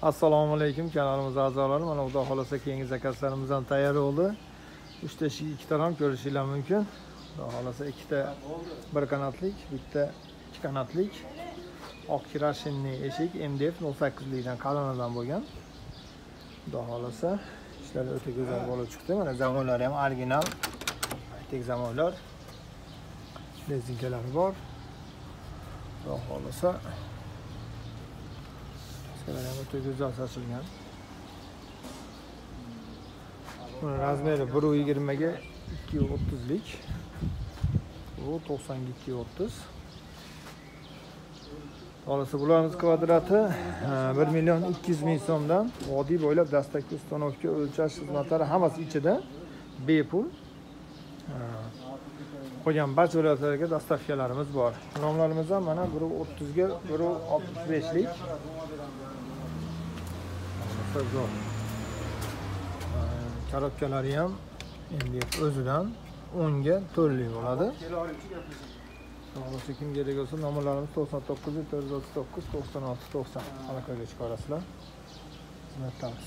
Assalomu alaykum kanalimiz a'zolari. Mana xudo xolasa keyingi zakazlarimiz ham tayyor bo'ldi. 3 ta eshik, 2 ta ram ko'rishinglar mumkin. Xudo xolasa 2 ta bir qanotlik, bitta 2 qanotlik oq kirashinli eshik MDF 08 likdan qalinidan bo'lgan. Xudo xolasa ishlar o'ta go'zal bo'lib chiqdi. Mana zamonlari ham original. Tek zamonlar. Rezinkalari bor. Xudo xolasa o'ta go'zal sochilgan. Buni razmeri 1.20 ga 2.30 lik. Bu 90 ga 2.30. Xolasa bularimiz kvadrati 1.200.000 so'mdan vodiy bo'ylab dastlabki ustanovka o'lchash xizmatlari hammasi ichida bepul. Qolgan barcha viloyatlarga dastavkalarimiz bor. Nomlarimiz ham mana 1.30 ga 1.65 lik. Karobkalari ham MDF o'zidan 10 ga 4 lik bo'ladi. Xo'sh, kimga kerak bo'lsa nomerlarimiz 99 439 96 90 aloqaga chiqarasizlar. Xizmatdamiz.